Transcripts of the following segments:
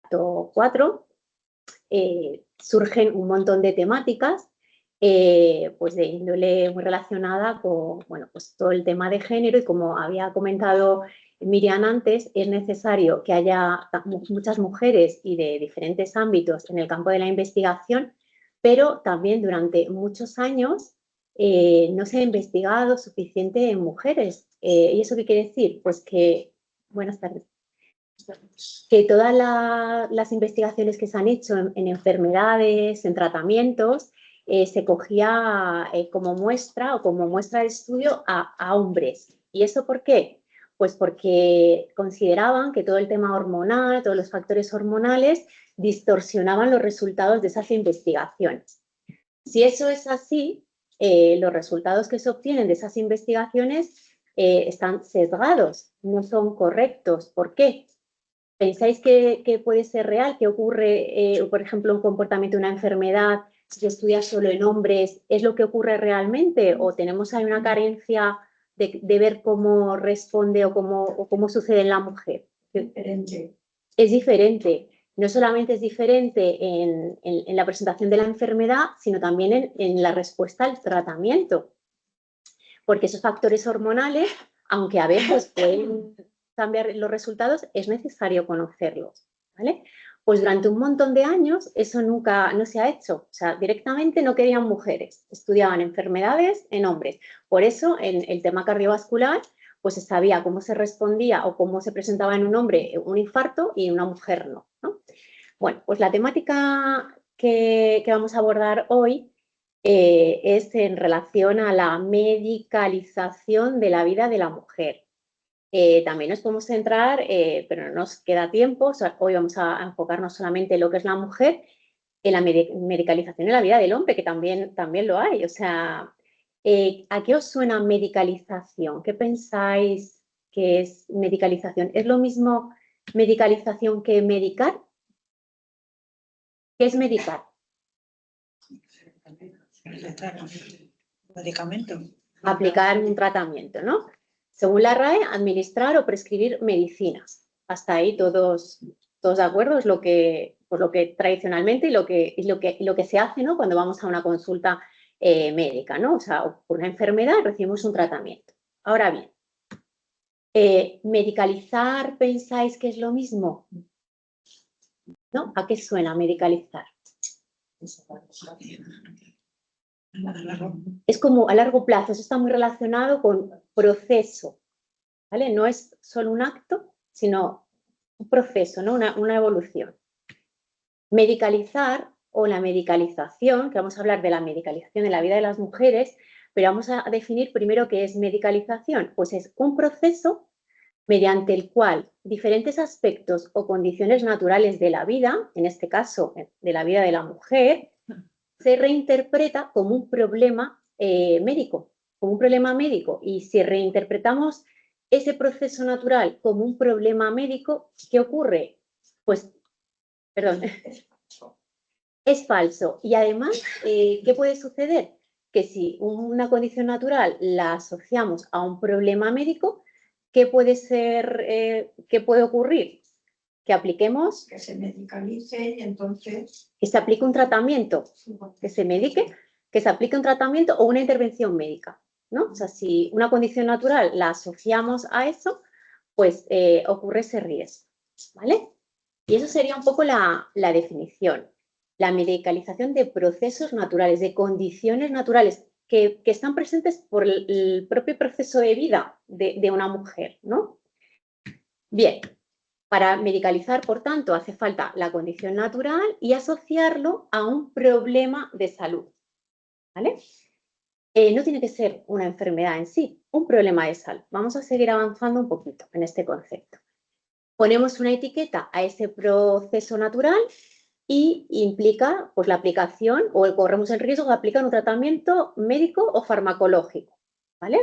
acto 4, surgen un montón de temáticas pues de índole muy relacionada con pues todo el tema de género, y como había comentado Miriam antes, es necesario que haya muchas mujeres y de diferentes ámbitos en el campo de la investigación, pero también durante muchos años no se ha investigado suficiente en mujeres. ¿Y eso qué quiere decir? Pues que, buenas tardes, que todas las investigaciones que se han hecho en enfermedades, en tratamientos, se cogía como muestra o como muestra de estudio a hombres. ¿Y eso por qué? Pues porque consideraban que todo el tema hormonal, todos los factores hormonales, distorsionaban los resultados de esas investigaciones. Si eso es así, los resultados que se obtienen de esas investigaciones están sesgados, no son correctos. ¿Por qué? ¿Pensáis que puede ser real? ¿Que ocurre, por ejemplo, un comportamiento de una enfermedad, si se estudia solo en hombres, es lo que ocurre realmente? ¿O tenemos ahí una carencia de ver cómo responde o cómo sucede en la mujer? Diferente. Es diferente. No solamente es diferente en la presentación de la enfermedad, sino también en la respuesta al tratamiento. Porque esos factores hormonales, aunque a veces pueden cambiar los resultados, es necesario conocerlos, ¿vale? Pues durante un montón de años eso nunca no se ha hecho. O sea, directamente no querían mujeres, estudiaban enfermedades en hombres. Por eso, en el tema cardiovascular, pues se sabía cómo se respondía o cómo se presentaba en un hombre un infarto y en una mujer no, ¿no? Bueno, pues la temática que vamos a abordar hoy es en relación a la medicalización de la vida de la mujer. También nos podemos centrar, pero no nos queda tiempo, o sea, hoy vamos a enfocarnos solamente en lo que es la mujer, en la medicalización de la vida del hombre, que también lo hay. O sea, ¿a qué os suena medicalización? ¿Qué pensáis que es medicalización? ¿Es lo mismo medicalización que medicar? ¿Qué es medicar? Medicamento. Aplicar un tratamiento, ¿no? Según la RAE, administrar o prescribir medicinas. Hasta ahí todos de acuerdo, es lo que tradicionalmente y lo que se hace, ¿no? Cuando vamos a una consulta médica, ¿no? O sea, por una enfermedad recibimos un tratamiento. Ahora bien, ¿medicalizar pensáis que es lo mismo? ¿No? ¿A qué suena medicalizar? Es como a largo plazo, eso está muy relacionado con proceso, ¿vale? No es solo un acto, sino un proceso, ¿no? Una evolución. Medicalizar o la medicalización, que vamos a hablar de la medicalización de la vida de las mujeres, pero vamos a definir primero qué es medicalización. Pues es un proceso mediante el cual diferentes aspectos o condiciones naturales de la vida, en este caso de la vida de la mujer, se reinterpreta como un problema médico, y si reinterpretamos ese proceso natural como un problema médico, ¿qué ocurre? Pues, perdón, es falso. Y además, ¿qué puede suceder? Que si una condición natural la asociamos a un problema médico, ¿qué puede ocurrir? Que apliquemos... Que se medicalice y entonces... Que se aplique un tratamiento, que se medique, que se aplique un tratamiento o una intervención médica, ¿no? O sea, si una condición natural la asociamos a eso, pues ocurre ese riesgo, ¿vale? Y eso sería un poco la definición. La medicalización de procesos naturales, de condiciones naturales que están presentes por el propio proceso de vida de una mujer, ¿no? Bien, para medicalizar, por tanto, hace falta la condición natural y asociarlo a un problema de salud, ¿vale? No tiene que ser una enfermedad en sí, un problema de salud. Vamos a seguir avanzando un poquito en este concepto. Ponemos una etiqueta a ese proceso natural y implica pues, la aplicación o corremos el riesgo de aplicar un tratamiento médico o farmacológico, ¿vale?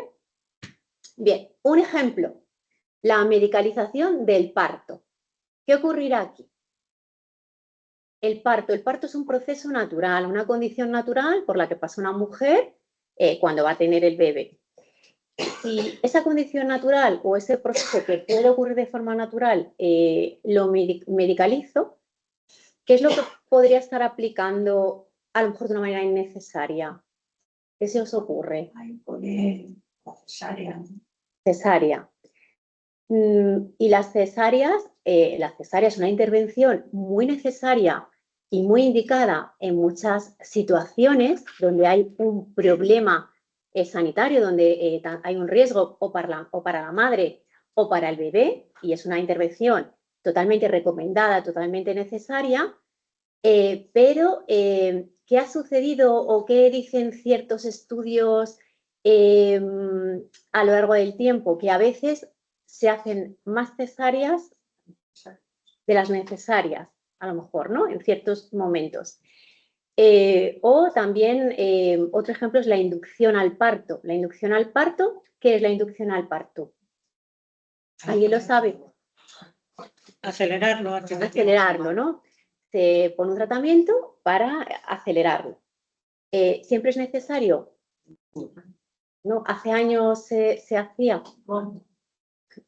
Bien, un ejemplo, la medicalización del parto. ¿Qué ocurrirá aquí? El parto es un proceso natural, una condición natural por la que pasa una mujer cuando va a tener el bebé. Si esa condición natural o ese proceso que puede ocurrir de forma natural lo medicalizo, ¿Qué es lo que podría estar aplicando a lo mejor de una manera innecesaria? ¿Qué se os ocurre? Hay poner cesárea. Cesárea. Y las cesáreas es una intervención muy necesaria y muy indicada en muchas situaciones donde hay un problema sanitario, donde hay un riesgo o para la madre o para el bebé, y es una intervención totalmente recomendada, totalmente necesaria, pero ¿qué ha sucedido o qué dicen ciertos estudios a lo largo del tiempo? Que a veces se hacen más cesáreas de las necesarias, a lo mejor, ¿no? En ciertos momentos. O también, otro ejemplo es la inducción al parto. La inducción al parto, ¿qué es la inducción al parto? ¿Alguien lo sabe? Acelerarlo. Acelerarlo, ¿no? Se pone un tratamiento para acelerarlo. ¿Siempre es necesario? No, hace años se hacía.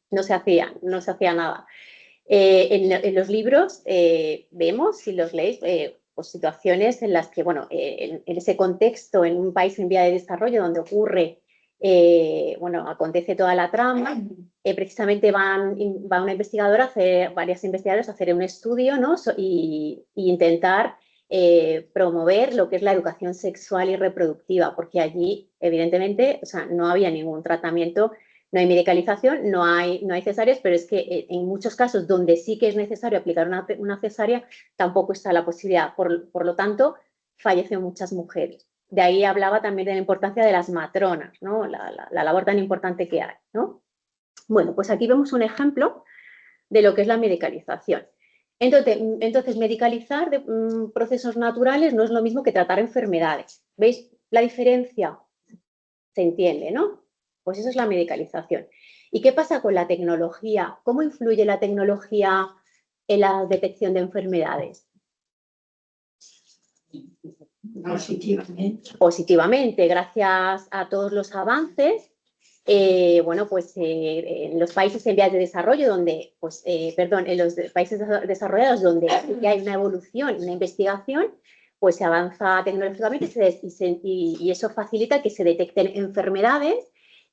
No se hacía nada. En los libros vemos, si los leéis, pues situaciones en las que, bueno, en ese contexto, en un país en vía de desarrollo donde ocurre, bueno, acontece toda la trama, precisamente va una investigadora, varias investigadoras a hacer un estudio, ¿no? y intentar promover lo que es la educación sexual y reproductiva, porque allí, evidentemente, o sea, no había ningún tratamiento. No hay medicalización, no hay cesáreas, pero es que en muchos casos donde sí que es necesario aplicar una cesárea, tampoco está la posibilidad. Por lo tanto, fallecen muchas mujeres. De ahí hablaba también de la importancia de las matronas, ¿no? La labor tan importante que hay, ¿no? Bueno, pues aquí vemos un ejemplo de lo que es la medicalización. Entonces medicalizar procesos naturales no es lo mismo que tratar enfermedades. ¿Veis la diferencia? Se entiende, ¿no? Pues eso es la medicalización. ¿Y qué pasa con la tecnología? ¿Cómo influye la tecnología en la detección de enfermedades? Positivamente. Positivamente, gracias a todos los avances. Bueno, pues en los países en vías de desarrollo, donde, pues, perdón, en los países desarrollados donde hay una evolución, una investigación, pues se avanza tecnológicamente y eso facilita que se detecten enfermedades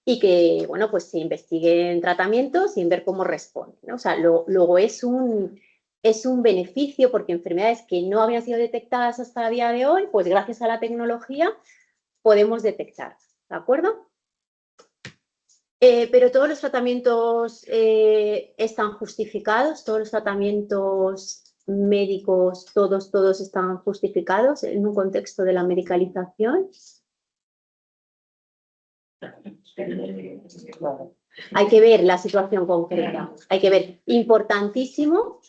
y que, bueno, pues se investiguen tratamientos sin ver cómo responden, ¿no? O sea, luego es un beneficio porque enfermedades que no habían sido detectadas hasta el día de hoy, pues gracias a la tecnología podemos detectar, ¿de acuerdo? Pero todos los tratamientos están justificados, todos los tratamientos médicos, todos están justificados en un contexto de la medicalización. Hay que ver la situación concreta, hay que ver, importantísimo,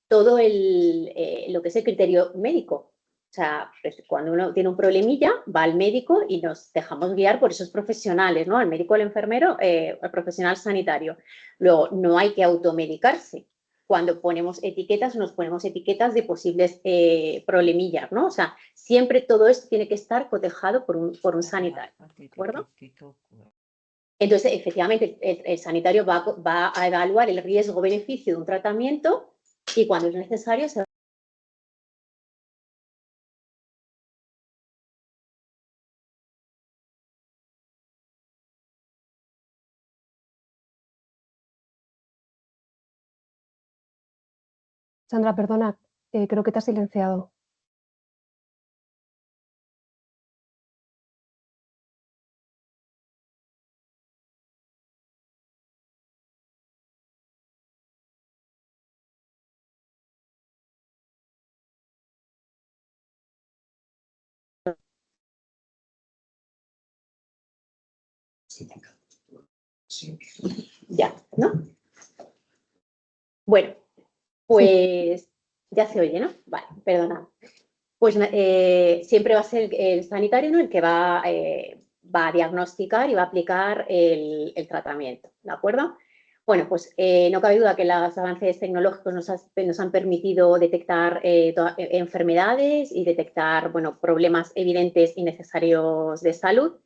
todo lo que es el criterio médico. O sea, pues cuando uno tiene un problemilla, va al médico y nos dejamos guiar por esos profesionales, ¿no? El médico, el enfermero, el profesional sanitario. Luego, no hay que automedicarse. Cuando ponemos etiquetas, nos ponemos etiquetas de posibles problemillas, ¿no? O sea, siempre todo esto tiene que estar cotejado por un sanitario, ¿de acuerdo? Entonces, efectivamente, el sanitario va a evaluar el riesgo-beneficio de un tratamiento y cuando es necesario se Sandra, perdona, creo que te has silenciado. ya, ¿no? Bueno, pues ya se oye, ¿no? Vale, perdona. Pues siempre va a ser el sanitario, ¿no? El que va a diagnosticar y va a aplicar el tratamiento, ¿de acuerdo? Bueno, pues no cabe duda que los avances tecnológicos nos han permitido detectar enfermedades y detectar, bueno, problemas evidentes y necesarios de salud.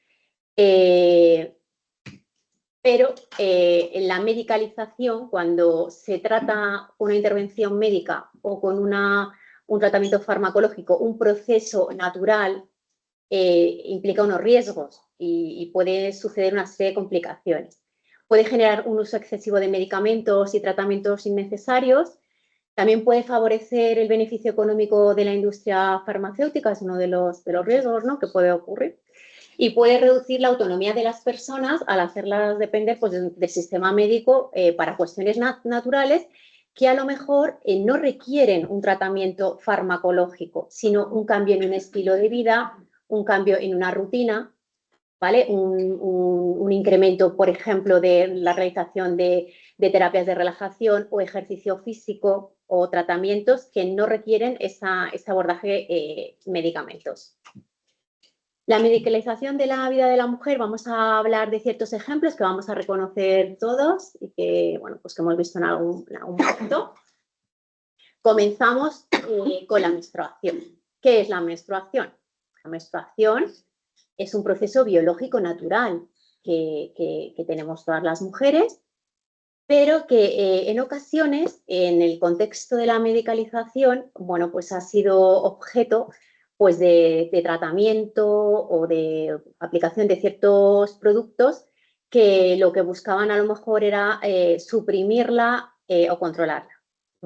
Pero en la medicalización, cuando se trata una intervención médica o con una un tratamiento farmacológico, un proceso natural, implica unos riesgos y puede suceder una serie de complicaciones. Puede generar un uso excesivo de medicamentos y tratamientos innecesarios. También puede favorecer el beneficio económico de la industria farmacéutica, es uno de los riesgos, ¿no?, que puede ocurrir. Y puede reducir la autonomía de las personas al hacerlas depender, pues, del sistema médico para cuestiones naturales que a lo mejor no requieren un tratamiento farmacológico, sino un cambio en un estilo de vida, un cambio en una rutina, ¿vale? Un incremento, por ejemplo, de la realización de terapias de relajación o ejercicio físico o tratamientos que no requieren ese abordaje medicamentos. La medicalización de la vida de la mujer, vamos a hablar de ciertos ejemplos que vamos a reconocer todos y que, bueno, pues que hemos visto en algún momento. Comenzamos con la menstruación. ¿Qué es la menstruación? La menstruación es un proceso biológico natural que tenemos todas las mujeres, pero que en ocasiones, en el contexto de la medicalización, bueno, pues ha sido objeto, pues, de tratamiento o de aplicación de ciertos productos que lo que buscaban a lo mejor era suprimirla o controlarla.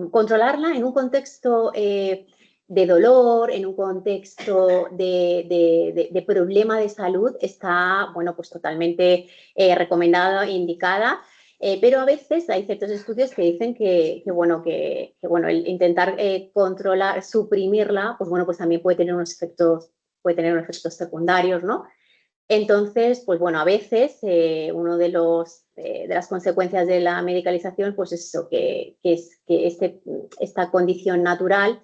Controlarla en un contexto de dolor, en un contexto de problema de salud, está, bueno, pues totalmente recomendada e indicada. Pero a veces hay ciertos estudios que dicen que el intentar controlar, suprimirla, pues bueno, pues también puede tener unos efectos secundarios, ¿no? Entonces, pues bueno, a veces uno de las consecuencias de la medicalización, pues es eso, que esta condición natural,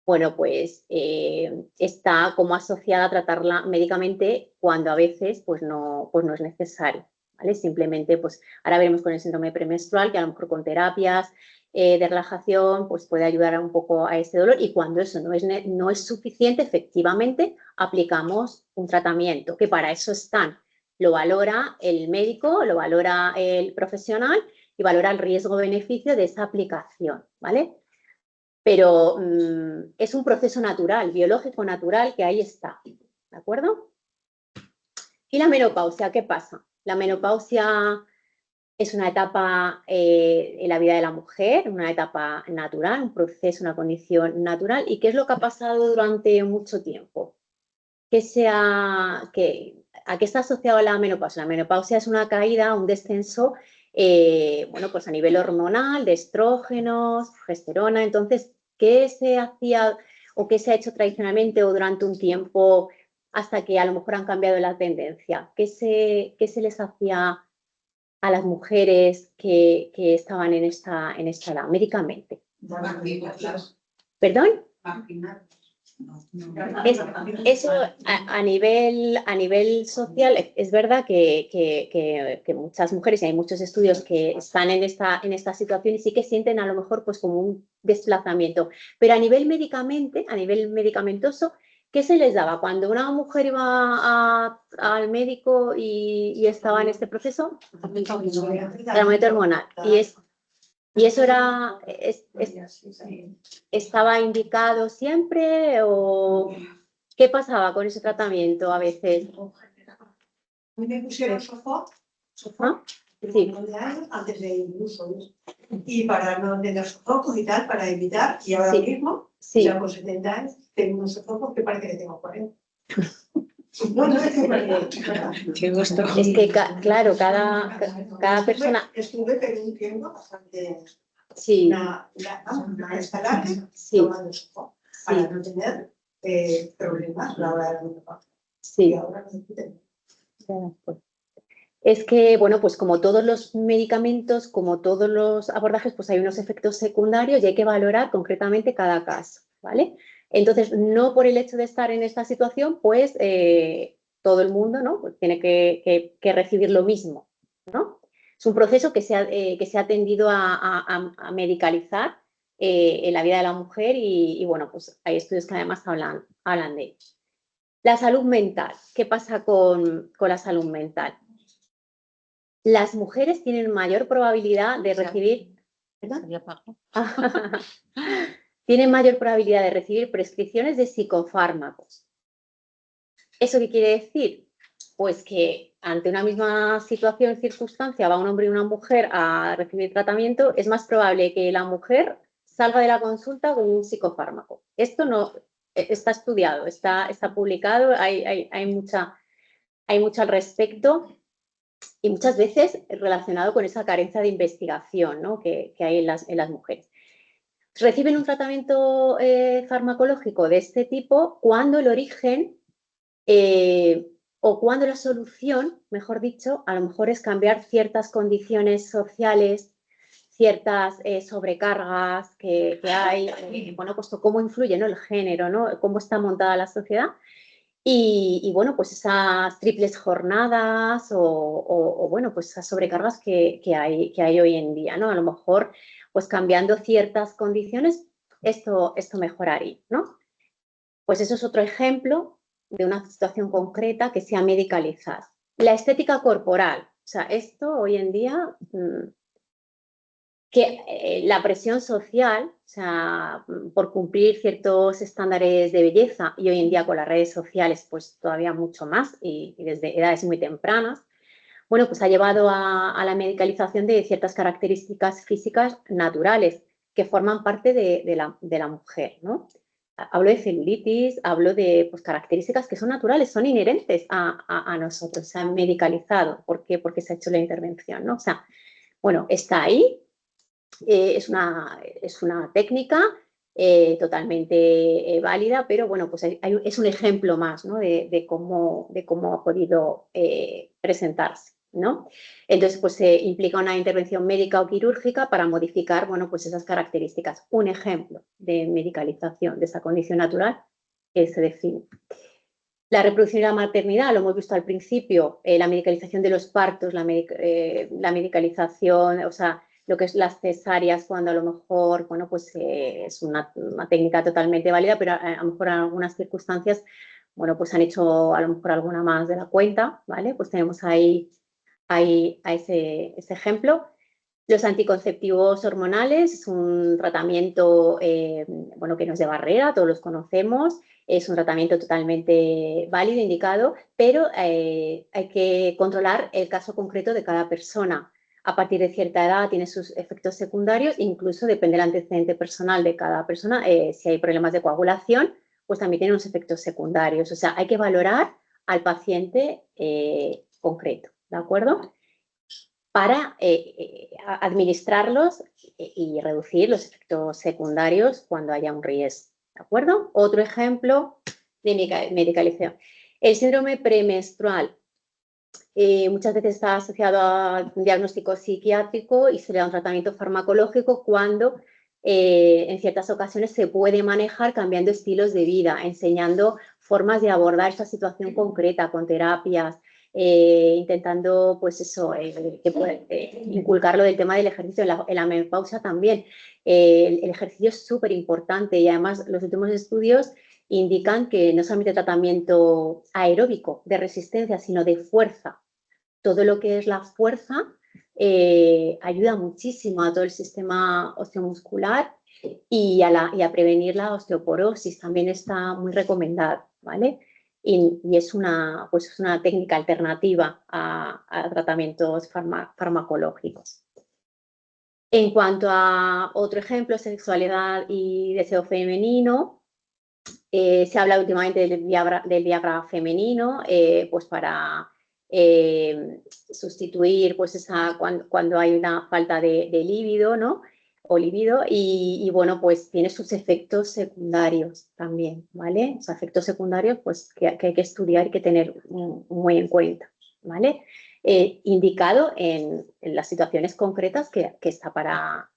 bueno, pues está como asociada a tratarla médicamente cuando a veces pues no es necesario, ¿vale? Simplemente, pues ahora veremos con el síndrome premenstrual que a lo mejor con terapias de relajación pues puede ayudar un poco a ese dolor, y cuando eso no es suficiente, efectivamente aplicamos un tratamiento, que para eso están. Lo valora el médico, lo valora el profesional y valora el riesgo-beneficio de esa aplicación, ¿vale? Pero es un proceso natural, biológico natural, que ahí está, ¿de acuerdo? ¿Y la menopausia? ¿Qué pasa? La menopausia es una etapa en la vida de la mujer, una etapa natural, un proceso, una condición natural. ¿Y qué es lo que ha pasado durante mucho tiempo? ¿A qué está asociado la menopausia? La menopausia es una caída, un descenso, bueno, pues a nivel hormonal, de estrógenos, progesterona. Entonces, ¿qué se hacía o qué se ha hecho tradicionalmente o durante un tiempo hasta que a lo mejor han cambiado la tendencia? ¿Qué se les hacía a las mujeres que estaban en esta edad médicamente? ¿Perdón? Eso a nivel social es verdad que muchas mujeres, y hay muchos estudios que están en esta situación y sí que sienten a lo mejor pues como un desplazamiento, pero a nivel medicamentoso, ¿qué se les daba? Cuando una mujer iba al médico y estaba en este proceso, tratamiento hormonal, y eso ¿estaba indicado siempre o qué pasaba con ese tratamiento a veces? A mí me pusieron sofá Sí. antes de incluso, y para no tener sofocos y tal, para evitar, y ahora mismo, ya con 70 años, tengo unos sofocos que parece que tengo 40. No, es que es que claro, cada persona... Estuve pero un tiempo bastante... Sí. Una escalada tomando sofá para no tener problemas a la hora de la menopausia. Sí. Y ahora no tengo. Es que, bueno, pues como todos los medicamentos, como todos los abordajes, pues hay unos efectos secundarios y hay que valorar concretamente cada caso, ¿vale? Entonces, no por el hecho de estar en esta situación, pues todo el mundo, ¿no?, pues tiene que recibir lo mismo, ¿no? Es un proceso que se ha tendido a medicalizar en la vida de la mujer y, bueno, pues hay estudios que además hablan de ello. La salud mental. ¿Qué pasa con la salud mental? Las mujeres tienen mayor probabilidad de recibir... ¿Perdón? tienen mayor probabilidad de recibir prescripciones de psicofármacos. ¿Eso qué quiere decir? Pues que ante una misma situación, circunstancia, va un hombre y una mujer a recibir tratamiento, es más probable que la mujer salga de la consulta con un psicofármaco. Esto no está estudiado, está publicado, hay mucho al respecto y muchas veces relacionado con esa carencia de investigación, ¿no? que hay en las mujeres. Reciben un tratamiento farmacológico de este tipo cuando el origen o cuando la solución, mejor dicho, a lo mejor es cambiar ciertas condiciones sociales, ciertas sobrecargas que hay, bueno, pues cómo influye, ¿no?, el género, ¿no?, cómo está montada la sociedad y bueno, pues esas triples jornadas o bueno, pues esas sobrecargas que hay hoy en día, ¿no? A lo mejor, pues cambiando ciertas condiciones, esto mejoraría, ¿no? Pues eso es otro ejemplo de una situación concreta que se ha medicalizado. La estética corporal, o sea, esto hoy en día, que la presión social, o sea, por cumplir ciertos estándares de belleza, y hoy en día con las redes sociales, pues todavía mucho más, y desde edades muy tempranas, bueno, pues ha llevado a la medicalización de ciertas características físicas naturales que forman parte de la mujer, ¿no? Hablo de celulitis, hablo de pues, características que son naturales, son inherentes a nosotros, se han medicalizado. ¿Por qué? Porque se ha hecho la intervención, ¿no? O sea, bueno, está ahí, es una técnica totalmente válida, pero bueno, pues es un ejemplo más, ¿no?, de cómo ha podido presentarse, ¿no? Entonces, pues implica una intervención médica o quirúrgica para modificar, bueno, pues esas características. Un ejemplo de medicalización de esa condición natural que se define. La reproducción y la maternidad, lo hemos visto al principio, la medicalización de los partos, la medicalización, o sea, lo que es las cesáreas, cuando a lo mejor, bueno, pues es una técnica totalmente válida, pero a lo mejor en algunas circunstancias, bueno, pues han hecho a lo mejor alguna más de la cuenta, ¿vale? Pues tenemos ahí ese ejemplo. Los anticonceptivos hormonales es un tratamiento, bueno, que no es de barrera, todos los conocemos, es un tratamiento totalmente válido, indicado, pero hay que controlar el caso concreto de cada persona. A partir de cierta edad tiene sus efectos secundarios, incluso depende del antecedente personal de cada persona. Si hay problemas de coagulación, pues también tiene unos efectos secundarios. O sea, hay que valorar al paciente concreto, ¿de acuerdo?, para administrarlos y reducir los efectos secundarios cuando haya un riesgo, ¿de acuerdo? Otro ejemplo de medicalización. El síndrome premenstrual muchas veces está asociado a un diagnóstico psiquiátrico y se le da un tratamiento farmacológico cuando en ciertas ocasiones se puede manejar cambiando estilos de vida, enseñando formas de abordar esa situación concreta con terapias, intentando, pues eso, inculcarlo del tema del ejercicio. En la menopausia también. El ejercicio es súper importante y además los últimos estudios indican que no solamente tratamiento aeróbico de resistencia, sino de fuerza. Todo lo que es la fuerza ayuda muchísimo a todo el sistema osteomuscular y a prevenir la osteoporosis. También está muy recomendado, ¿vale? Y es una técnica alternativa a tratamientos farmacológicos. En cuanto a otro ejemplo, sexualidad y deseo femenino, se habla últimamente del Viagra femenino, pues para sustituir pues cuando hay una falta de líbido, ¿no?, o libido, y bueno, pues tiene sus efectos secundarios también, ¿vale? O sea, efectos secundarios pues que hay que estudiar y que tener muy en cuenta, ¿vale? Indicado en las situaciones concretas que está para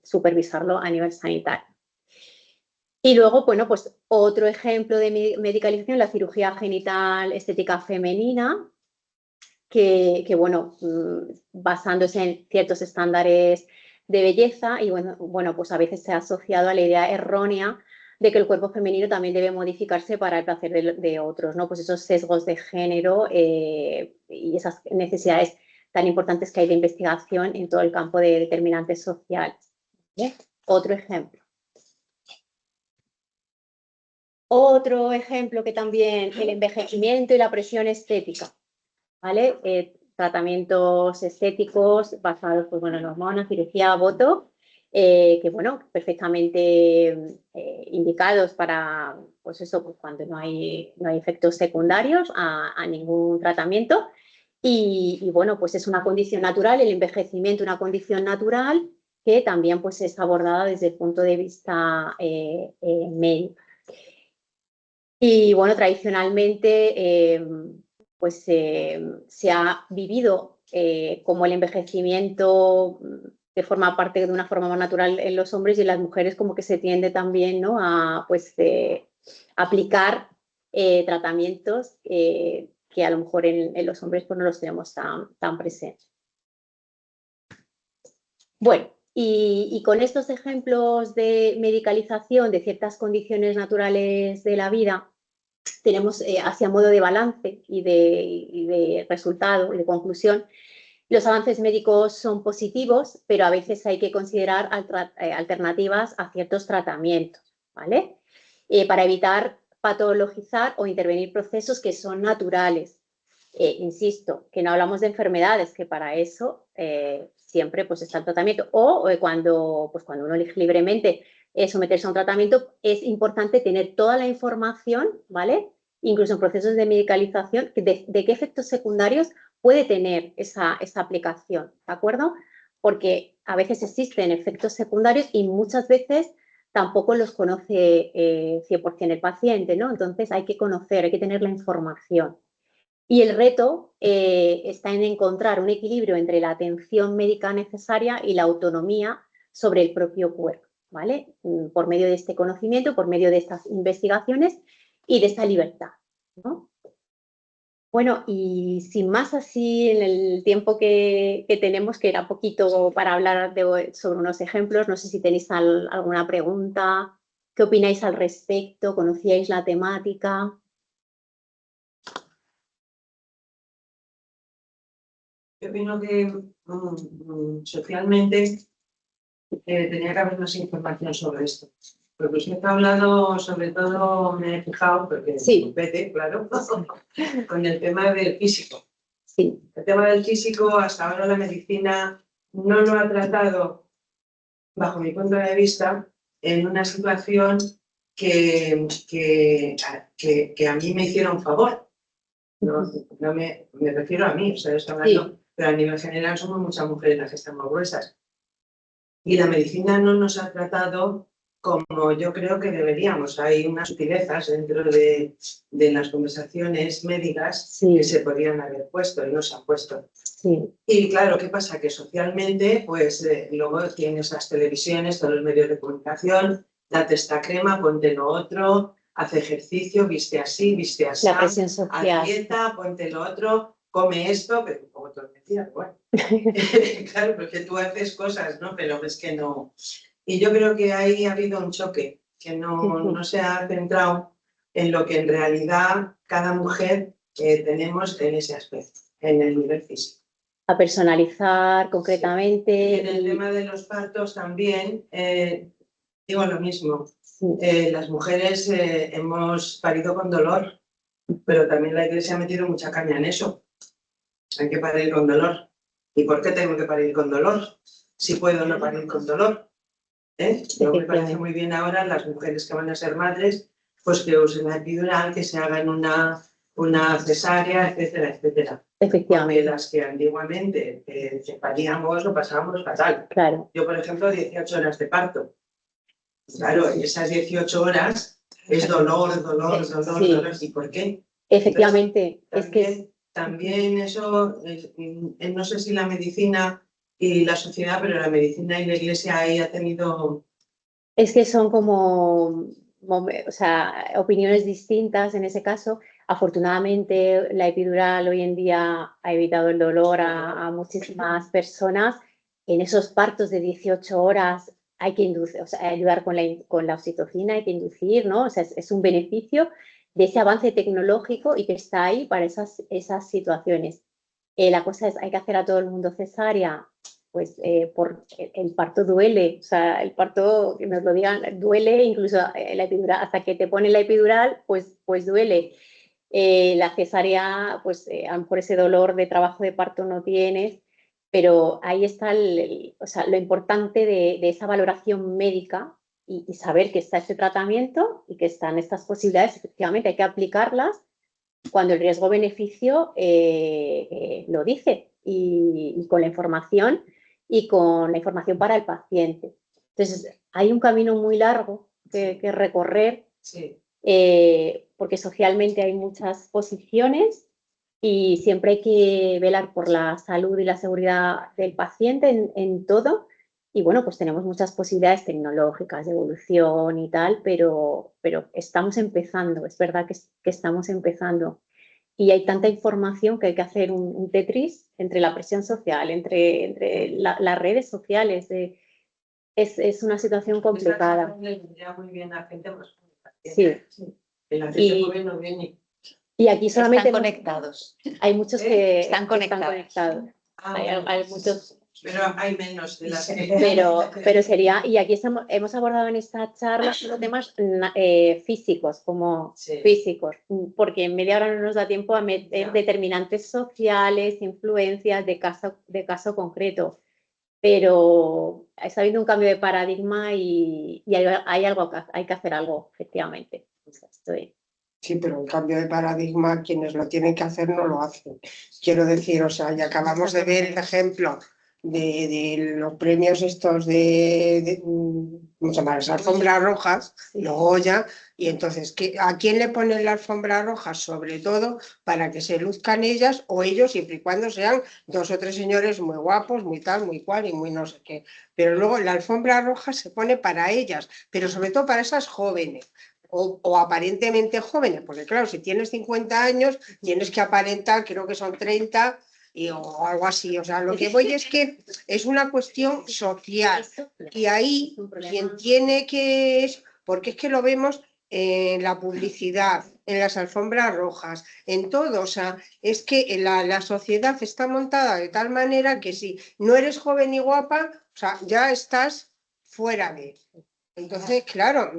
supervisarlo a nivel sanitario. Y luego, bueno, pues otro ejemplo de medicalización, la cirugía genital estética femenina, que bueno, basándose en ciertos estándares de belleza y bueno, pues a veces se ha asociado a la idea errónea de que el cuerpo femenino también debe modificarse para el placer de otros, ¿no? Pues esos sesgos de género y esas necesidades tan importantes que hay de investigación en todo el campo de determinantes sociales, ¿vale? Otro ejemplo. Otro ejemplo que también, el envejecimiento y la presión estética, ¿vale? Tratamientos estéticos basados pues, bueno, en hormonas, cirugía, botox, que bueno, perfectamente indicados para, pues eso, pues cuando no hay efectos secundarios a ningún tratamiento. Y bueno, pues es una condición natural, el envejecimiento, una condición natural que también pues es abordada desde el punto de vista médico. Y bueno, tradicionalmente pues se ha vivido como el envejecimiento que forma parte de una forma más natural en los hombres y en las mujeres como que se tiende también, ¿no?, a pues, aplicar tratamientos que a lo mejor en los hombres pues, no los tenemos tan presentes. Bueno, y con estos ejemplos de medicalización de ciertas condiciones naturales de la vida, tenemos hacia modo de balance y de resultado, de conclusión, los avances médicos son positivos, pero a veces hay que considerar alternativas a ciertos tratamientos, ¿vale? Para evitar patologizar o intervenir procesos que son naturales. Insisto, que no hablamos de enfermedades, que para eso siempre pues, está el tratamiento. O cuando uno elige libremente someterse a un tratamiento, es importante tener toda la información, ¿vale? Incluso en procesos de medicalización, de qué efectos secundarios puede tener esa aplicación, ¿de acuerdo? Porque a veces existen efectos secundarios y muchas veces tampoco los conoce 100% el paciente, ¿no? Entonces hay que conocer, hay que tener la información. Y el reto está en encontrar un equilibrio entre la atención médica necesaria y la autonomía sobre el propio cuerpo, ¿vale? Por medio de este conocimiento, por medio de estas investigaciones y de esta libertad, ¿no? Bueno, y sin más así en el tiempo que tenemos, que era poquito para hablar sobre unos ejemplos, no sé si tenéis alguna pregunta, ¿qué opináis al respecto? ¿Conocíais la temática? Yo opino que socialmente tenía que haber más información sobre esto. Porque usted ha hablado, sobre todo me he fijado, porque sí. compete, claro, con el tema del físico. Sí. El tema del físico, hasta ahora la medicina no lo ha tratado, bajo mi punto de vista, en una situación que a mí me hiciera un favor. No me refiero a mí, o sea, estoy hablando, sí. Pero a nivel general somos muchas mujeres las que estamos gruesas. Y la medicina no nos ha tratado como yo creo que deberíamos. Hay unas sutilezas dentro de las conversaciones médicas, sí, que se podrían haber puesto y no se han puesto. Sí. Y claro, ¿qué pasa? Que socialmente, pues luego tienes las televisiones, todos los medios de comunicación, date esta crema, ponte lo otro, haz ejercicio, viste así, la presión social, haz dieta, ponte lo otro, come esto, pero como te decía, bueno. Claro, porque tú haces cosas, ¿no? Pero es que no. Y yo creo que ahí ha habido un choque, que no se ha centrado en lo que en realidad cada mujer tenemos en ese aspecto, en el nivel físico. A personalizar concretamente. Sí. Y en el tema de los partos también, digo lo mismo. Sí. Las mujeres hemos parido con dolor, pero también la Iglesia ha metido mucha caña en eso. Hay que parir con dolor. ¿Y por qué tengo que parir con dolor? Si puedo no parir con dolor. Yo me parece muy bien ahora las mujeres que van a ser madres, pues que usen la epidural, que se hagan una cesárea, etcétera, etcétera. Efectivamente. Porque las que antiguamente paríamos lo pasábamos fatal. Claro. Yo, por ejemplo, 18 horas de parto. Claro, y esas 18 horas es dolor, dolor, dolor, sí, dolor. ¿Y por qué? Efectivamente. Entonces, también eso, no sé si la medicina y la sociedad, pero la medicina y la Iglesia ahí ha tenido... Es que son como, o sea, opiniones distintas en ese caso. Afortunadamente, la epidural hoy en día ha evitado el dolor a muchísimas personas. En esos partos de 18 horas hay que inducir, o sea, ayudar con la oxitocina, hay que inducir, ¿no? O sea, es un beneficio de ese avance tecnológico y que está ahí para esas situaciones. La cosa es, ¿hay que hacer a todo el mundo cesárea? pues por el parto duele, o sea, el parto, que nos lo digan, duele, incluso la epidural, hasta que te ponen la epidural, pues duele. La cesárea, pues a lo mejor ese dolor de trabajo de parto no tienes, pero ahí está o sea, lo importante de esa valoración médica y saber que está ese tratamiento y que están estas posibilidades, efectivamente hay que aplicarlas cuando el riesgo-beneficio lo dice y con la información y con la información para el paciente. Entonces, hay un camino muy largo que recorrer, Sí. porque socialmente hay muchas posiciones y siempre hay que velar por la salud y la seguridad del paciente en todo. Y bueno, pues tenemos muchas posibilidades tecnológicas de evolución y tal, pero estamos empezando, es verdad que estamos empezando. Y hay tanta información que hay que hacer un Tetris entre la presión social, entre las redes sociales. Es una situación complicada. Muy bien a gente más sí. La gente joven no viene. Y aquí solamente están conectados. Hay muchos que están conectados. Hay muchos. Pero hay menos de las que... Pero sería, y aquí hemos abordado en esta charla los temas físicos, como físicos, porque en media hora no nos da tiempo a meter determinantes sociales, influencias de caso concreto, pero está habiendo un cambio de paradigma y hay que hacer algo, efectivamente. Sí, pero el cambio de paradigma, quienes lo tienen que hacer no lo hacen. Quiero decir, o sea, ya acabamos de ver el ejemplo de los premios estos ¿cómo se llama? Las alfombras rojas, los Goya, y entonces, ¿a quién le ponen la alfombra roja? Sobre todo para que se luzcan ellas o ellos, siempre y cuando sean 2 o 3 señores muy guapos, muy tal, muy cual y muy no sé qué. Pero luego la alfombra roja se pone para ellas, pero sobre todo para esas jóvenes. O aparentemente jóvenes, porque claro, si tienes 50 años, tienes que aparentar, creo que son 30 o algo así. O sea, lo que voy es que es una cuestión social y ahí quien tiene que es, porque es que lo vemos en la publicidad, en las alfombras rojas, en todo. O sea, es que la sociedad está montada de tal manera que si no eres joven y guapa, o sea, ya estás fuera de... Entonces, claro,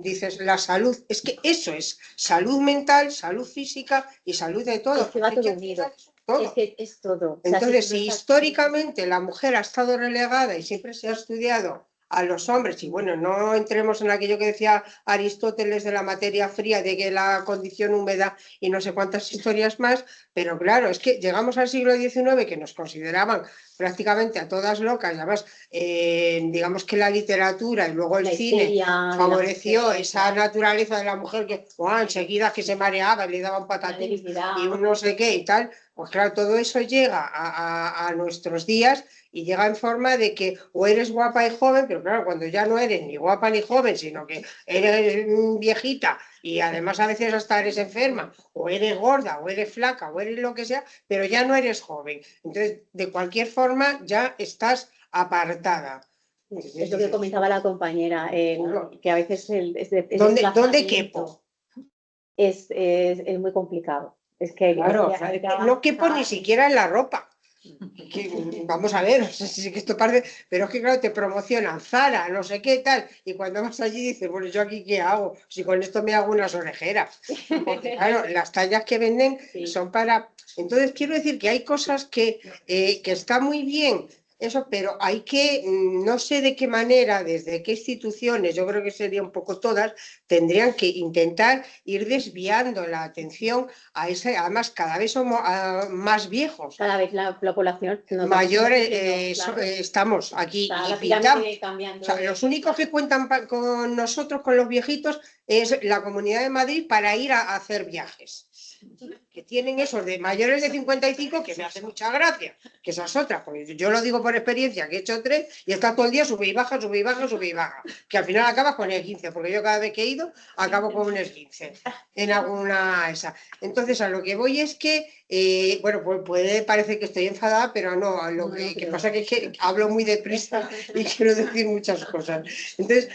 dices, la salud, es que eso es salud mental, salud física y salud de todo. Es que va todo unido. Todo. Es que es todo. Entonces, o sea, si históricamente la mujer ha estado relegada y siempre se ha estudiado a los hombres, y bueno, no entremos en aquello que decía Aristóteles de la materia fría, de que la condición húmeda y no sé cuántas historias más, pero claro, es que llegamos al siglo XIX que nos consideraban prácticamente a todas locas, y además digamos que la literatura y luego el cine favoreció esa naturaleza de la mujer que enseguida que se mareaba y le daban patatín y un no sé qué y tal. Pues claro, todo eso llega a nuestros días y llega en forma de que o eres guapa y joven, pero claro, cuando ya no eres ni guapa ni joven, sino que eres viejita y además a veces hasta eres enferma, o eres gorda, o eres flaca, o eres lo que sea, pero ya no eres joven. Entonces, de cualquier forma, ya estás apartada. Es lo que comentaba la compañera, que a veces ¿Dónde quepo? Es muy complicado. Es que claro, no quepo ni siquiera en la ropa. Vamos a ver, no sé si que esto parece, pero es que claro, te promocionan Zara, no sé qué tal, y cuando vas allí dices, bueno, ¿yo aquí qué hago? Si con esto me hago unas orejeras. Porque claro, las tallas que venden son para... Entonces quiero decir que hay cosas que están muy bien, eso, pero hay que, no sé de qué manera, desde qué instituciones, yo creo que serían un poco todas, tendrían que intentar ir desviando la atención a ese, además cada vez somos más viejos. Cada vez la población mayores estamos aquí y pintamos. O sea, los únicos que cuentan con nosotros, con los viejitos, es la Comunidad de Madrid para ir a hacer viajes. Que tienen esos de mayores de 55 que me hace mucha gracia, que esas otras, porque yo lo digo por experiencia, que he hecho 3 y está todo el día sube y baja, sube y baja, sube y baja, que al final acabas con el 15, porque yo cada vez que he ido acabo con un 15 en alguna esa. Entonces a lo que voy es que bueno, pues puede parecer que estoy enfadada, pero no, lo que pasa es que hablo muy deprisa y quiero decir muchas cosas. Entonces,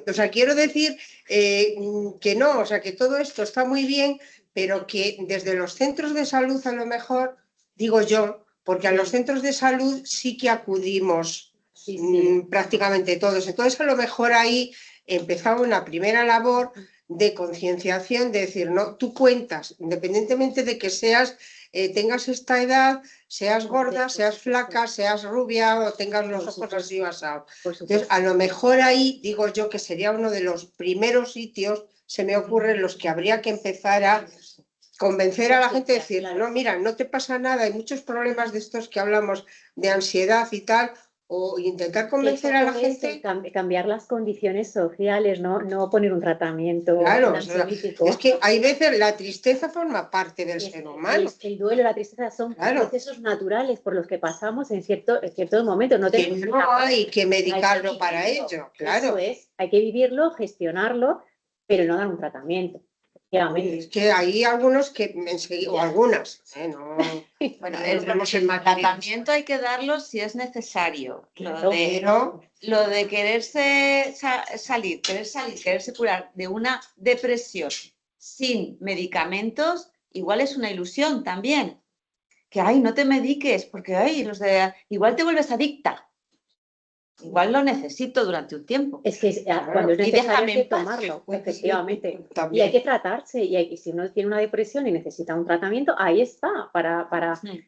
o sea, quiero decir que no, o sea, que todo esto está muy bien, pero que desde los centros de salud a lo mejor, digo yo, porque a los centros de salud sí que acudimos prácticamente todos. Entonces, a lo mejor ahí empezaba una primera labor de concienciación, de decir, no, tú cuentas, independientemente de que tengas esta edad, seas gorda, seas flaca, seas rubia o tengas los ojos así basados. Entonces, a lo mejor ahí, digo yo, que sería uno de los primeros sitios, se me ocurren los que habría que empezar a convencer a la gente de decir, no, mira, no te pasa nada, hay muchos problemas de estos que hablamos de ansiedad y tal, o intentar convencer a la gente. Cambiar las condiciones sociales, no poner un tratamiento. Claro, es que hay veces la tristeza forma parte del ser humano. El duelo, la tristeza son procesos naturales por los que pasamos en cierto momento. No hay que medicarlo para ello, claro. Eso es, hay que vivirlo, gestionarlo, pero no dar un tratamiento. Es que hay algunos que o algunas, no. Bueno, el tratamiento hay que darlo si es necesario. Lo de quererse quererse curar de una depresión sin medicamentos, igual es una ilusión también. Que, no te mediques, porque, igual te vuelves adicta. Igual lo necesito durante un tiempo. Es que cuando es necesario hay que tomarlo, efectivamente. Y hay que tratarse. Y si uno tiene una depresión y necesita un tratamiento, ahí está.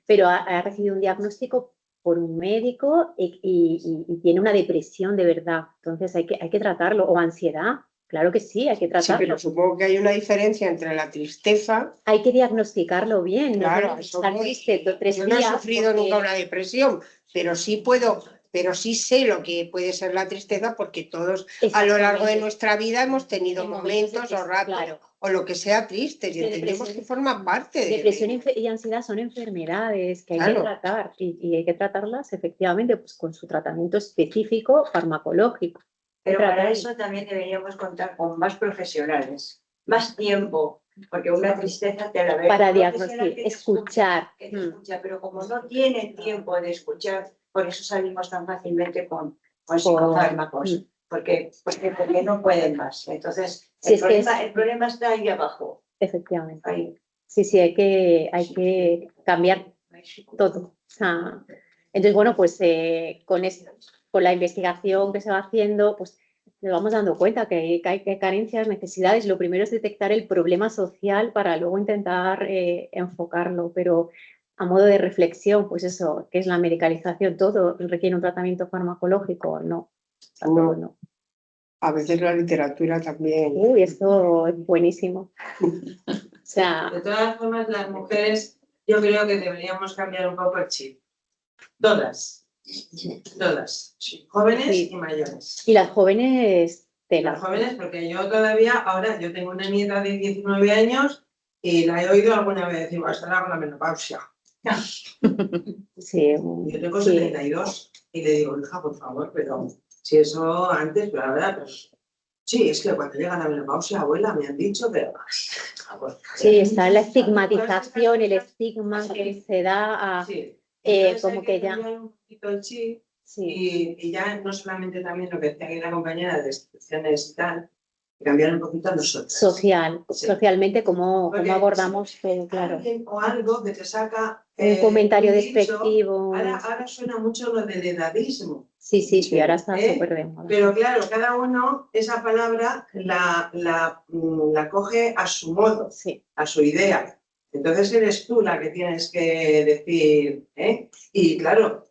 Pero ha recibido un diagnóstico por un médico y tiene una depresión de verdad. Entonces hay que tratarlo. O ansiedad. Claro que sí, hay que tratarlo. Sí, pero supongo que hay una diferencia entre la tristeza. Hay que diagnosticarlo bien. Claro, estar triste 3 días. Yo no he sufrido nunca una depresión, pero sí sé lo que puede ser la tristeza, porque todos a lo largo de nuestra vida hemos tenido momentos o ratos o lo que sea tristes, y entendemos que forman parte de... Depresión y ansiedad son enfermedades que hay que tratar, y hay que tratarlas efectivamente pues, con su tratamiento específico farmacológico. Pero para eso también deberíamos contar con más profesionales, más tiempo, porque una tristeza te la ve. Para diagnosticar, escuchar. Pero como no tienen tiempo de escuchar, por eso salimos tan fácilmente con psicofármacos, porque no pueden más. Entonces, el problema está ahí abajo. Efectivamente. Ahí. Sí, hay que cambiar todo. Entonces, bueno, pues con la investigación que se va haciendo, pues nos vamos dando cuenta que hay carencias, necesidades. Lo primero es detectar el problema social para luego intentar enfocarlo, pero a modo de reflexión, pues eso, ¿qué es la medicalización? ¿Todo requiere un tratamiento farmacológico? No. No. A veces la literatura también. Uy, esto es buenísimo. De todas formas, las mujeres, yo creo que deberíamos cambiar un poco el chip. Todas, jóvenes y mayores. Y las jóvenes Las jóvenes, porque yo tengo una nieta de 19 años y la he oído alguna vez decir, estará con la menopausia. Sí, yo tengo 72 y le digo, hija, por favor, pero si eso antes, la verdad, pues sí, es que cuando llega la menopausia, abuela, me han dicho, pero... Sí, está la estigmatización, el estigma que se da a... como que ya... un poquito el chip, y ya no solamente también lo que decía aquí la compañera de instituciones y tal, cambiar un poquito a nosotros. Socialmente, cómo abordamos, pero claro. O algo que te saca... un comentario despectivo. Ahora suena mucho lo del edadismo. Sí, ahora está súper bien. Pero claro, cada uno esa palabra la coge a su modo, a su idea. Entonces eres tú la que tienes que decir, Y claro,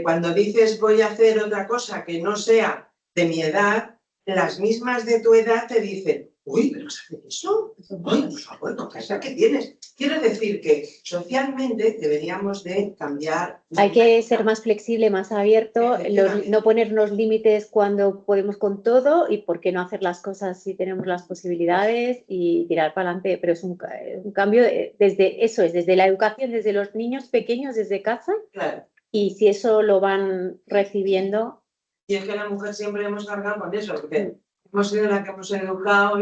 cuando dices voy a hacer otra cosa que no sea de mi edad, las mismas de tu edad te dicen, uy, ¿pero vas a hacer eso? Uy, por favor, ¿con qué que tienes? Quiero decir que socialmente deberíamos de cambiar. Hay que ser más flexible, más abierto, no ponernos límites cuando podemos con todo, y por qué no hacer las cosas si tenemos las posibilidades y tirar para adelante. Pero es un cambio desde la educación, desde los niños pequeños, desde casa. Claro. Y si eso lo van recibiendo... Y es que la mujer siempre hemos cargado con eso, porque hemos sido la que hemos educado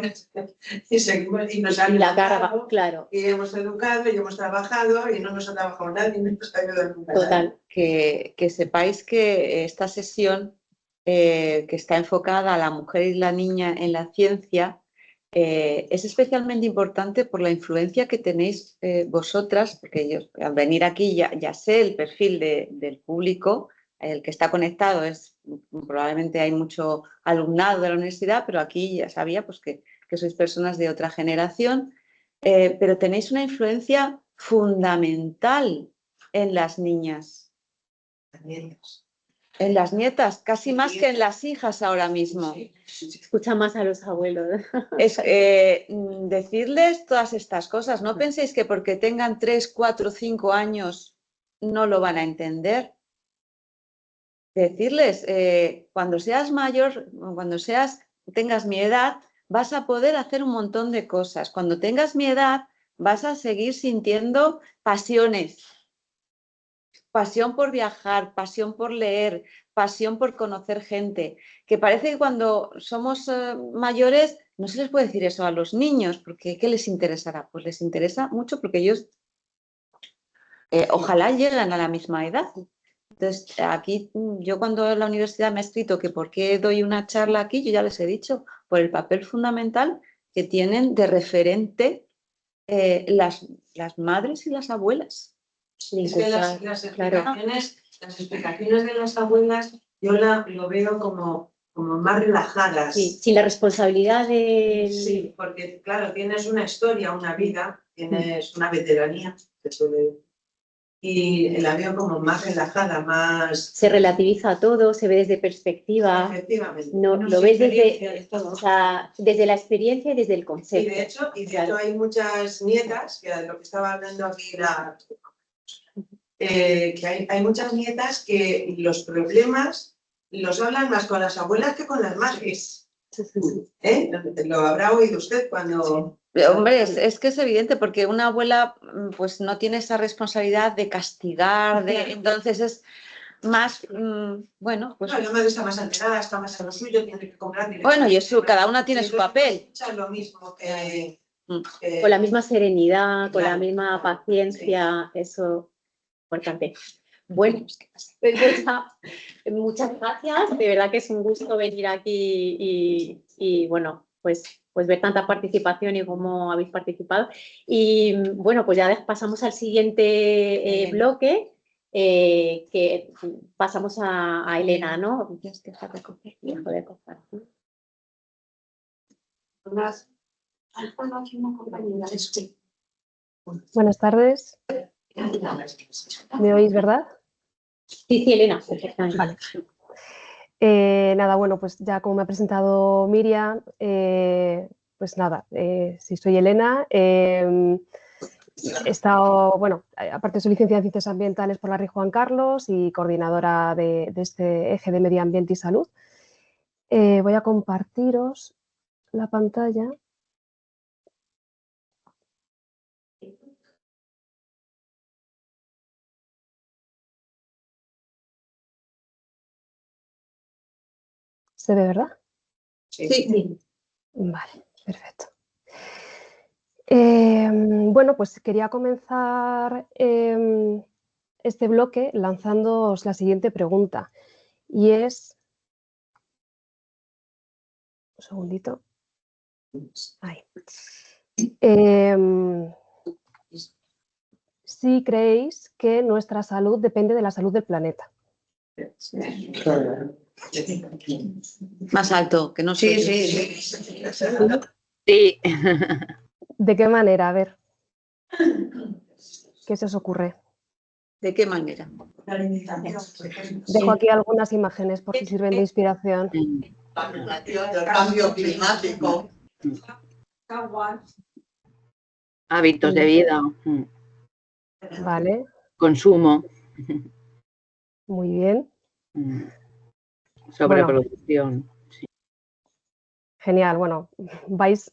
y seguimos, y nos han educado, claro. Y hemos educado y hemos trabajado y no nos ha trabajado nadie, no nos ha ayudado nunca. Total. Que sepáis que esta sesión que está enfocada a la mujer y la niña en la ciencia es especialmente importante por la influencia que tenéis vosotras, porque yo al venir aquí ya sé el perfil del público, el que está conectado probablemente hay mucho alumnado de la universidad, pero aquí ya sabía pues, que sois personas de otra generación, pero tenéis una influencia fundamental en las niñas. En las nietas, casi más que en las hijas ahora mismo. Escucha más a los abuelos. Es decirles todas estas cosas. No penséis que porque tengan 3, 4, 5 años no lo van a entender. Decirles, cuando seas mayor, cuando tengas mi edad, vas a poder hacer un montón de cosas. Cuando tengas mi edad, vas a seguir sintiendo pasiones. Pasión por viajar, pasión por leer, pasión por conocer gente. Que parece que cuando somos mayores no se les puede decir eso a los niños, porque ¿qué les interesará? Pues les interesa mucho porque ellos ojalá lleguen a la misma edad. Entonces, aquí yo cuando en la universidad me ha escrito que por qué doy una charla aquí, yo ya les he dicho, por el papel fundamental que tienen de referente las madres y las abuelas. Es que las explicaciones de las abuelas yo lo veo como más relajadas. Sí, sin la responsabilidad de... Sí, porque claro, tienes una historia, una vida, tienes una veteranía, y la veo como más relajada, más... Se relativiza todo, se ve desde perspectiva. Efectivamente. No, lo ves desde la experiencia y desde el concepto. Y de hecho hay muchas nietas, que lo que estaba hablando aquí que hay muchas nietas que los problemas los hablan más con las abuelas que con las madres. Lo habrá oído usted cuando... Hombre, es que es evidente, porque una abuela pues no tiene esa responsabilidad de castigar, entonces es más, bueno, pues... No, la madre está más alterada, está más a lo suyo, tiene que comprar... Bueno, y cada una tiene su papel. Lo mismo que... Con la misma serenidad, con la misma paciencia, eso es importante. Bueno, pues muchas gracias, de verdad que es un gusto venir aquí y bueno, pues ver tanta participación y cómo habéis participado. Y bueno, pues ya pasamos al siguiente bloque, que pasamos a Elena, ¿no? Dejo de coger. Buenas tardes. ¿Me oís, verdad? Sí, Elena, perfectamente. Vale. Nada, bueno, pues ya como me ha presentado Miriam, pues nada, sí, soy Elena. He estado, bueno, aparte soy licenciada en Ciencias Ambientales por la Rey Juan Carlos y coordinadora de este eje de Medio Ambiente y Salud. Voy a compartiros la pantalla. ¿Se ve, verdad? Sí. Vale, perfecto. Bueno, pues quería comenzar este bloque lanzándoos la siguiente pregunta y es... Un segundito. Ahí. Si creéis que nuestra salud depende de la salud del planeta. Más alto, que no sé. Sí. ¿De qué manera? A ver. ¿Qué se os ocurre? ¿De qué manera? Dejo aquí algunas imágenes por si sirven de inspiración. El cambio climático. Hábitos de vida. Vale. Consumo. Muy bien. Sobreproducción. Bueno, sí. Genial. Bueno, vais...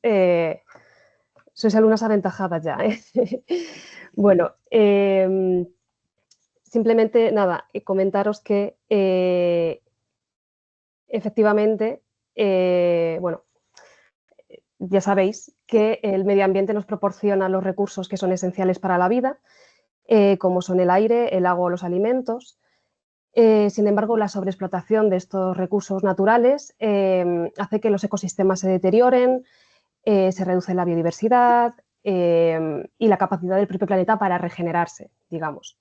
sois alumnas aventajadas ya. Bueno, simplemente, nada, comentaros que efectivamente, bueno, ya sabéis que el medio ambiente nos proporciona los recursos que son esenciales para la vida, como son el aire, el agua o los alimentos. Sin embargo, la sobreexplotación de estos recursos naturales hace que los ecosistemas se deterioren, se reduce la biodiversidad y la capacidad del propio planeta para regenerarse, digamos.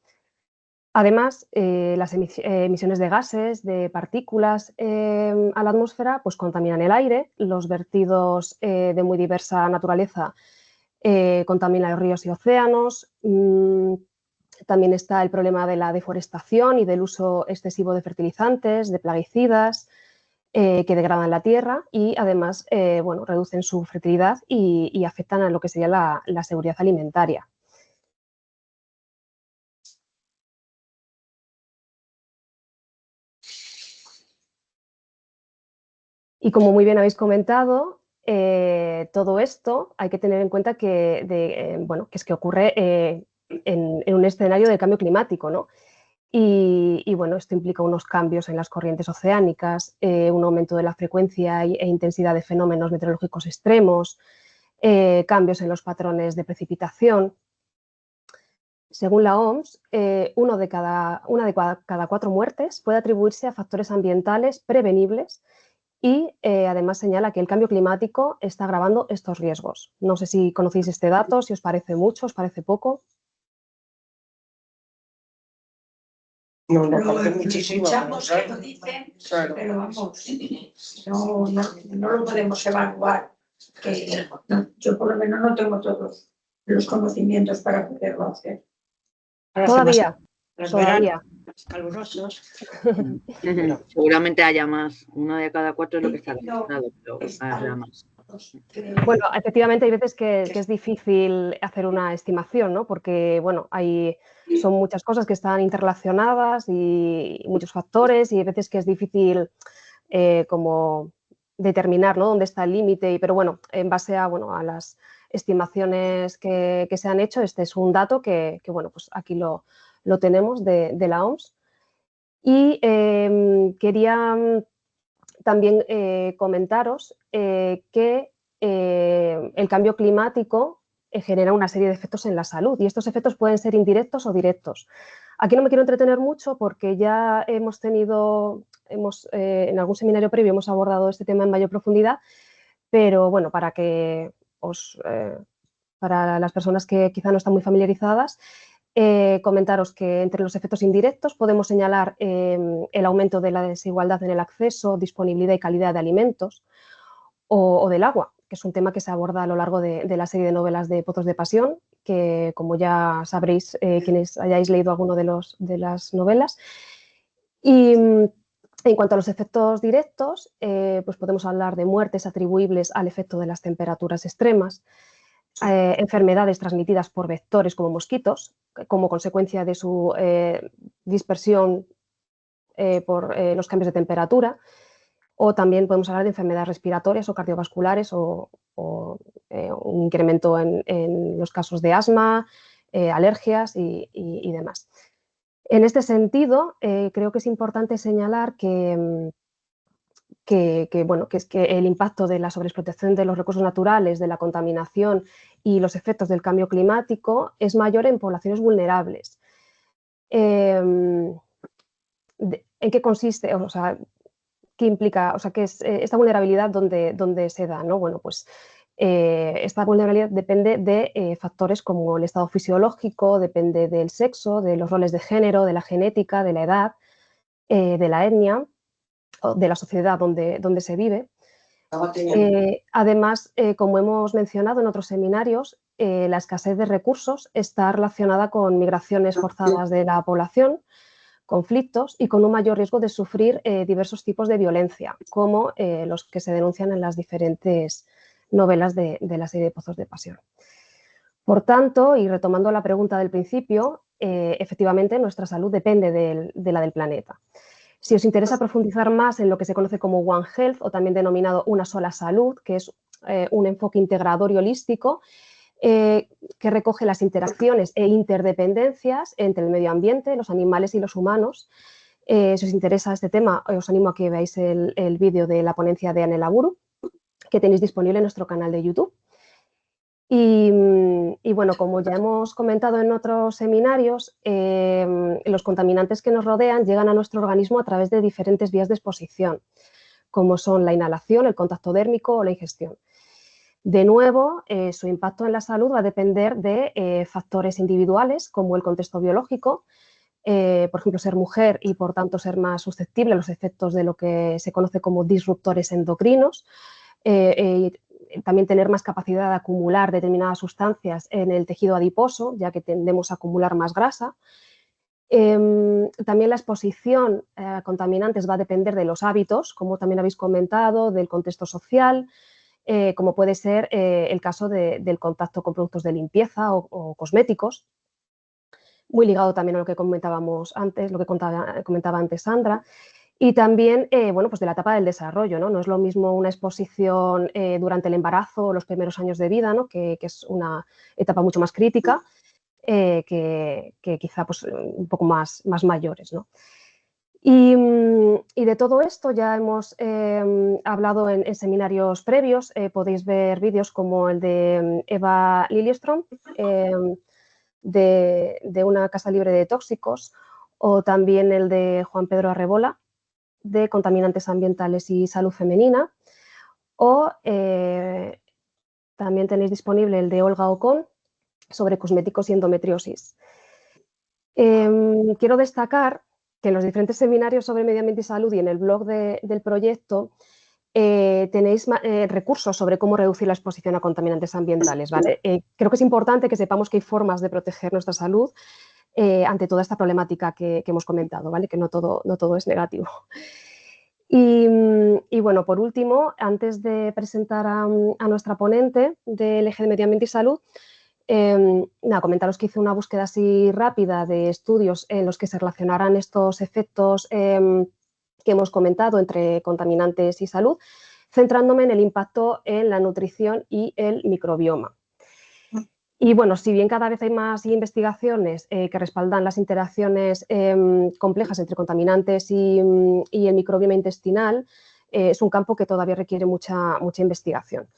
Además, las emisiones de gases, de partículas a la atmósfera, pues contaminan el aire, los vertidos de muy diversa naturaleza contaminan los ríos y océanos. También está el problema de la deforestación y del uso excesivo de fertilizantes, de plaguicidas, que degradan la tierra y además bueno, reducen su fertilidad y afectan a lo que sería la seguridad alimentaria. Y como muy bien habéis comentado, todo esto hay que tener en cuenta que, bueno, que es que ocurre en un escenario de cambio climático, ¿no? Y bueno, esto implica unos cambios en las corrientes oceánicas, un aumento de la frecuencia e intensidad de fenómenos meteorológicos extremos, cambios en los patrones de precipitación. Según la OMS, una de cada 4 muertes puede atribuirse a factores ambientales prevenibles y además señala que el cambio climático está agravando estos riesgos. No sé si conocéis este dato, si os parece mucho, os parece poco. No, parece muchísimo. Escuchamos que lo dicen, claro, pero vamos, no lo podemos evaluar. Yo por lo menos no tengo todos los conocimientos para poderlo hacer. Todavía. Calurosos. Seguramente haya más. 1 de cada 4 es lo que está registrado, pero habrá más. Bueno, efectivamente hay veces que es difícil hacer una estimación, ¿no? Porque, bueno, son muchas cosas que están interrelacionadas y muchos factores y hay veces que es difícil como determinar, ¿no?, dónde está el límite. Pero bueno, en base a, bueno, a las estimaciones que se han hecho, este es un dato que bueno, pues aquí lo tenemos de la OMS. Y quería también comentaros que el cambio climático genera una serie de efectos en la salud y estos efectos pueden ser indirectos o directos. Aquí no me quiero entretener mucho porque ya hemos tenido, en algún seminario previo hemos abordado este tema en mayor profundidad, pero bueno, para las personas que quizá no están muy familiarizadas, comentaros que entre los efectos indirectos podemos señalar el aumento de la desigualdad en el acceso, disponibilidad y calidad de alimentos o del agua, que es un tema que se aborda a lo largo de la serie de novelas de Pozos de Pasión, que como ya sabréis quienes hayáis leído alguno de las novelas. Y en cuanto a los efectos directos, pues podemos hablar de muertes atribuibles al efecto de las temperaturas extremas, enfermedades transmitidas por vectores como mosquitos, como consecuencia de su dispersión por los cambios de temperatura, o también podemos hablar de enfermedades respiratorias o cardiovasculares o un incremento en los casos de asma, alergias y demás. En este sentido, creo que es importante señalar que el impacto de la sobreexplotación de los recursos naturales, de la contaminación y los efectos del cambio climático es mayor en poblaciones vulnerables. ¿En qué consiste? O sea, ¿qué implica? O sea, ¿qué es esta vulnerabilidad dónde se da, ¿no? Bueno, pues esta vulnerabilidad depende de factores como el estado fisiológico, depende del sexo, de los roles de género, de la genética, de la edad, de la etnia, de la sociedad donde se vive. Además, como hemos mencionado en otros seminarios, la escasez de recursos está relacionada con migraciones forzadas de la población, conflictos y con un mayor riesgo de sufrir diversos tipos de violencia, como los que se denuncian en las diferentes novelas de la serie de Pozos de Pasión. Por tanto, y retomando la pregunta del principio, efectivamente nuestra salud depende de la del planeta. Si os interesa profundizar más en lo que se conoce como One Health o también denominado una sola salud, que es un enfoque integrador y holístico que recoge las interacciones e interdependencias entre el medio ambiente, los animales y los humanos. Si os interesa este tema, os animo a que veáis el vídeo de la ponencia de Anela Buru, que tenéis disponible en nuestro canal de YouTube. Y bueno, como ya hemos comentado en otros seminarios, los contaminantes que nos rodean llegan a nuestro organismo a través de diferentes vías de exposición, como son la inhalación, el contacto dérmico o la ingestión. De nuevo, su impacto en la salud va a depender de factores individuales, como el contexto biológico, por ejemplo, ser mujer y, por tanto, ser más susceptible a los efectos de lo que se conoce como disruptores endocrinos, también tener más capacidad de acumular determinadas sustancias en el tejido adiposo, ya que tendemos a acumular más grasa. También la exposición a contaminantes va a depender de los hábitos, como también habéis comentado, del contexto social, como puede ser el caso del contacto con productos de limpieza o cosméticos, muy ligado también a lo que comentábamos antes, lo que comentaba antes Sandra. Y también, bueno, pues de la etapa del desarrollo, ¿no? No es lo mismo una exposición durante el embarazo o los primeros años de vida, ¿no? que es una etapa mucho más crítica, que quizá pues, un poco más mayores, ¿no? Y de todo esto ya hemos hablado en seminarios previos. Podéis ver vídeos como el de Eva Liljeström, de una casa libre de tóxicos, o también el de Juan Pedro Arrebola, de contaminantes ambientales y salud femenina, o también tenéis disponible el de Olga Ocon sobre cosméticos y endometriosis. Quiero destacar que en los diferentes seminarios sobre medio ambiente y salud y en el blog del proyecto tenéis recursos sobre cómo reducir la exposición a contaminantes ambientales, ¿vale? Creo que es importante que sepamos que hay formas de proteger nuestra salud ante toda esta problemática que hemos comentado, ¿vale? Que no todo es negativo. Y bueno, por último, antes de presentar a nuestra ponente del eje de medio ambiente y salud, comentaros que hice una búsqueda así rápida de estudios en los que se relacionaran estos efectos que hemos comentado entre contaminantes y salud, centrándome en el impacto en la nutrición y el microbioma. Y bueno, si bien cada vez hay más investigaciones que respaldan las interacciones complejas entre contaminantes y el microbioma intestinal, es un campo que todavía requiere mucha investigación.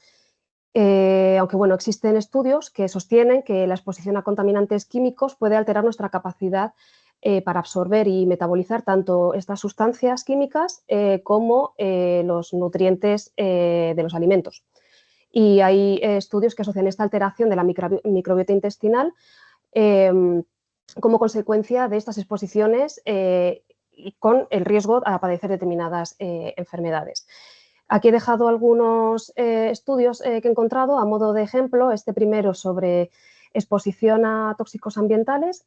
Aunque bueno, existen estudios que sostienen que la exposición a contaminantes químicos puede alterar nuestra capacidad para absorber y metabolizar tanto estas sustancias químicas como los nutrientes de los alimentos. Y hay estudios que asocian esta alteración de la microbiota intestinal como consecuencia de estas exposiciones y con el riesgo a padecer determinadas enfermedades. Aquí he dejado algunos estudios que he encontrado a modo de ejemplo. Este primero sobre exposición a tóxicos ambientales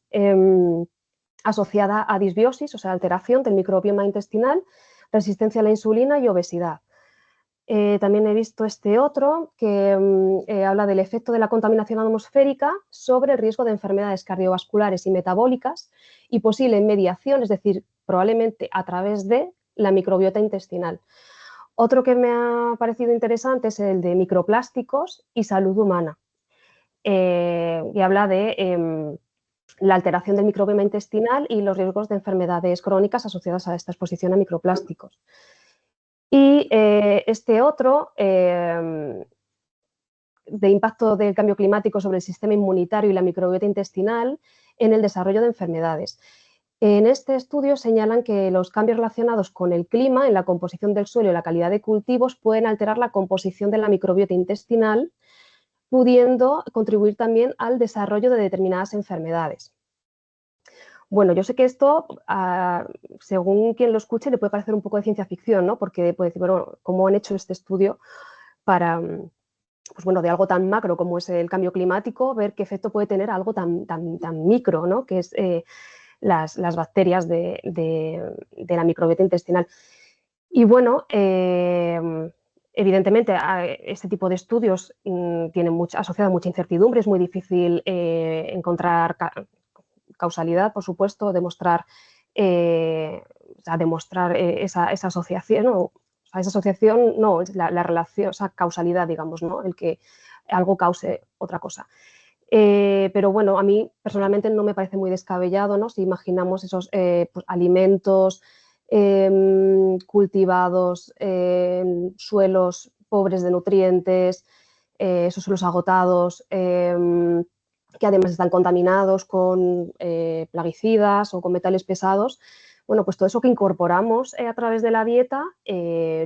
asociada a disbiosis, o sea, alteración del microbioma intestinal, resistencia a la insulina y obesidad. También he visto este otro que habla del efecto de la contaminación atmosférica sobre el riesgo de enfermedades cardiovasculares y metabólicas y posible mediación, es decir, probablemente a través de la microbiota intestinal. Otro que me ha parecido interesante es el de microplásticos y salud humana, y habla de la alteración del microbioma intestinal y los riesgos de enfermedades crónicas asociadas a esta exposición a microplásticos. Y este otro, de impacto del cambio climático sobre el sistema inmunitario y la microbiota intestinal en el desarrollo de enfermedades. En este estudio señalan que los cambios relacionados con el clima en la composición del suelo y la calidad de cultivos pueden alterar la composición de la microbiota intestinal, pudiendo contribuir también al desarrollo de determinadas enfermedades. Bueno, yo sé que esto, según quien lo escuche, le puede parecer un poco de ciencia ficción, ¿no? Porque puede decir, bueno, ¿cómo han hecho este estudio para, pues bueno, de algo tan macro como es el cambio climático, ver qué efecto puede tener algo tan micro, ¿no? Que es las bacterias de la microbiota intestinal. Y bueno, evidentemente este tipo de estudios tienen asociada mucha incertidumbre, es muy difícil encontrar causalidad, por supuesto, demostrar esa asociación, ¿no? Esa asociación, no, la relación, esa causalidad, digamos, ¿no? El que algo cause otra cosa. Pero bueno, a mí personalmente no me parece muy descabellado, ¿no? Si imaginamos esos pues, alimentos cultivados en suelos pobres de nutrientes, esos suelos agotados, que además están contaminados con plaguicidas o con metales pesados. Bueno, pues todo eso que incorporamos a través de la dieta,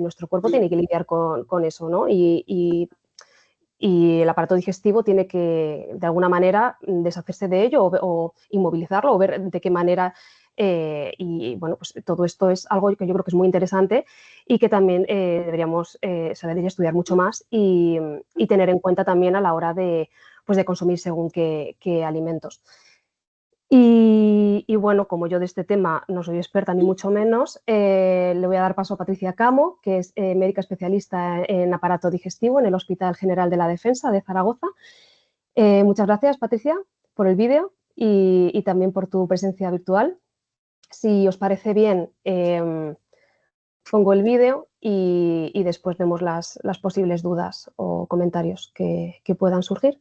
nuestro cuerpo tiene que lidiar con eso, ¿no? Y y el aparato digestivo tiene que, de alguna manera, deshacerse de ello o inmovilizarlo o ver de qué manera. Y bueno, pues todo esto es algo que yo creo que es muy interesante y que también deberíamos saber y estudiar mucho más y tener en cuenta también a la hora de, pues de consumir según qué alimentos. Y bueno, como yo de este tema no soy experta ni mucho menos, le voy a dar paso a Patricia Camo, que es médica especialista en aparato digestivo en el Hospital General de la Defensa de Zaragoza. Muchas gracias, Patricia, por el vídeo y también por tu presencia virtual. Si os parece bien, pongo el vídeo y después vemos las posibles dudas o comentarios que puedan surgir.